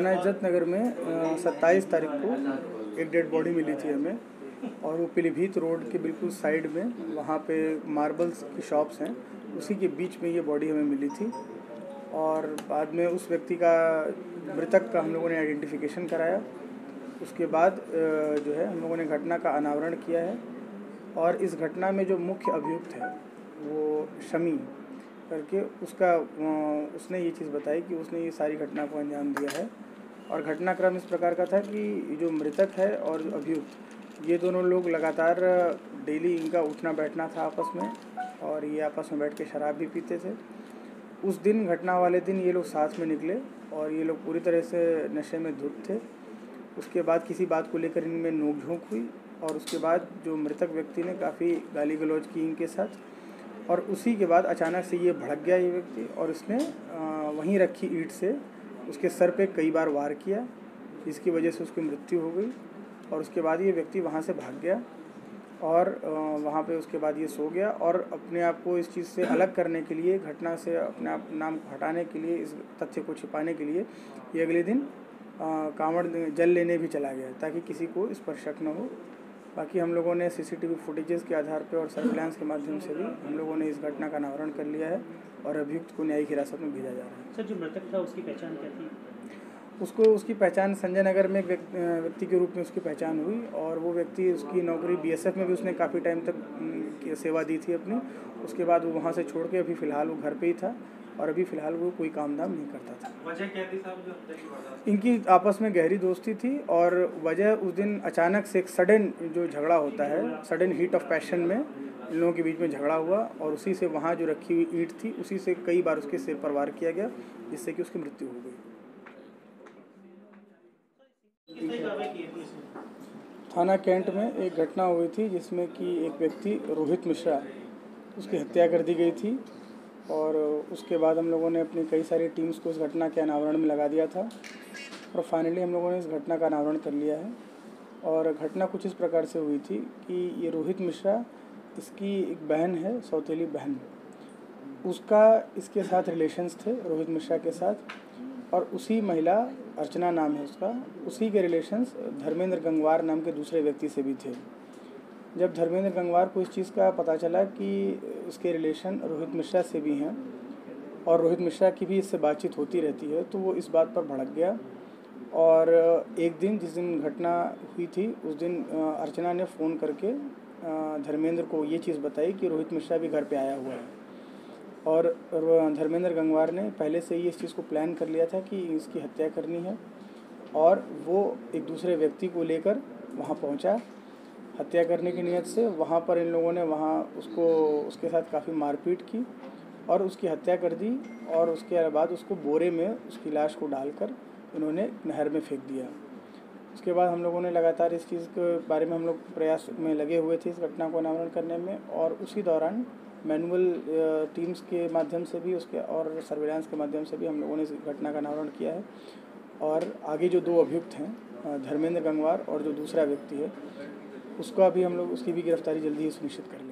थाना इज्जत नगर में 27 तारीख को एक डेड बॉडी मिली थी हमें, और वो पीलीभीत रोड के बिल्कुल साइड में वहाँ पे मार्बल्स की शॉप्स हैं, उसी के बीच में ये बॉडी हमें मिली थी। और बाद में उस व्यक्ति का, मृतक का हम लोगों ने आइडेंटिफिकेशन कराया। उसके बाद जो है हम लोगों ने घटना का अनावरण किया है। और इस घटना में जो मुख्य अभियुक्त है वो शमी करके, उसने ये चीज़ बताई कि उसने ये सारी घटना को अंजाम दिया है। और घटनाक्रम इस प्रकार का था कि जो मृतक है और जो अभियुक्त, ये दोनों लोग लगातार डेली इनका उठना बैठना था आपस में, और ये आपस में बैठ के शराब भी पीते थे। उस दिन, घटना वाले दिन, ये लोग साथ में निकले और ये लोग पूरी तरह से नशे में धुत थे। उसके बाद किसी बात को लेकर इनमें नोक-झोंक हुई, और उसके बाद जो मृतक व्यक्ति ने काफ़ी गाली गलौज की इनके साथ, और उसी के बाद अचानक से ये भड़क गया ये व्यक्ति, और उसने वहीं रखी ईंट से उसके सर पे कई बार वार किया, जिसकी वजह से उसकी मृत्यु हो गई। और उसके बाद ये व्यक्ति वहाँ से भाग गया, और वहाँ पे उसके बाद ये सो गया। और अपने आप को इस चीज़ से अलग करने के लिए, घटना से अपने आप नाम को हटाने के लिए, इस तथ्य को छिपाने के लिए, ये अगले दिन कांवड़ जल लेने भी चला गया, ताकि किसी को इस पर शक न हो। बाकी हम लोगों ने सीसीटीवी फुटेजेस के आधार पर और सर्विलांस के माध्यम से भी हम लोगों ने इस घटना का अनावरण कर लिया है, और अभियुक्त को न्यायिक हिरासत में भेजा जा रहा है। सर, जो मृतक था उसकी पहचान क्या थी? उसकी पहचान संजय नगर में एक व्यक्ति के रूप में उसकी पहचान हुई, और वो व्यक्ति, उसकी नौकरी बीएसएफ में भी उसने काफ़ी टाइम तक सेवा दी थी अपनी। उसके बाद वो वहाँ से छोड़ के अभी फ़िलहाल वो घर पे ही था, और अभी फ़िलहाल वो कोई काम धाम नहीं करता था। वजह क्या थी साहब जो हत्या की वारदात? इनकी आपस में गहरी दोस्ती थी, और वजह उस दिन अचानक से एक सडन जो झगड़ा होता है, सडन हीट ऑफ पैशन में इन लोगों के बीच में झगड़ा हुआ, और उसी से वहाँ जो रखी हुई ईंट थी, उसी से कई बार उसके सिर पर वार किया गया, जिससे कि उसकी मृत्यु हो गई। थाना कैंट में एक घटना हुई थी जिसमें कि एक व्यक्ति रोहित मिश्रा, उसकी हत्या कर दी गई थी। और उसके बाद हम लोगों ने अपनी कई सारी टीम्स को इस घटना के अनावरण में लगा दिया था, और फाइनली हम लोगों ने इस घटना का अनावरण कर लिया है। और घटना कुछ इस प्रकार से हुई थी कि ये रोहित मिश्रा, इसकी एक बहन है, सौतेली बहन, उसका इसके साथ रिलेशंस थे, रोहित मिश्रा के साथ। और उसी महिला, अर्चना नाम है उसका, उसी के रिलेशंस धर्मेंद्र गंगवार नाम के दूसरे व्यक्ति से भी थे। जब धर्मेंद्र गंगवार को इस चीज़ का पता चला कि इसके रिलेशन रोहित मिश्रा से भी हैं, और रोहित मिश्रा की भी इससे बातचीत होती रहती है, तो वो इस बात पर भड़क गया। और एक दिन, जिस दिन घटना हुई थी, उस दिन अर्चना ने फ़ोन करके धर्मेंद्र को ये चीज़ बताई कि रोहित मिश्रा भी घर पे आया हुआ है। और धर्मेंद्र गंगवार ने पहले से ही इस चीज़ को प्लान कर लिया था कि इसकी हत्या करनी है, और वो एक दूसरे व्यक्ति को लेकर वहाँ पहुँचा हत्या करने की नीयत से। वहाँ पर इन लोगों ने उसके साथ काफ़ी मारपीट की और उसकी हत्या कर दी, और उसके बाद उसको बोरे में उसकी लाश को डालकर इन्होंने नहर में फेंक दिया। उसके बाद हम लोगों ने लगातार इस चीज़ के बारे में हम लोग प्रयास में लगे हुए थे इस घटना को अनावरण करने में, और उसी दौरान मैनुअल टीम्स के माध्यम से भी और सर्विलांस के माध्यम से भी हम लोगों ने इस घटना का अनावरण किया है। और आगे जो दो अभियुक्त हैं, धर्मेंद्र गंगवार और जो दूसरा व्यक्ति है, उसकी भी गिरफ्तारी जल्दी ही सुनिश्चित कर लेंगे।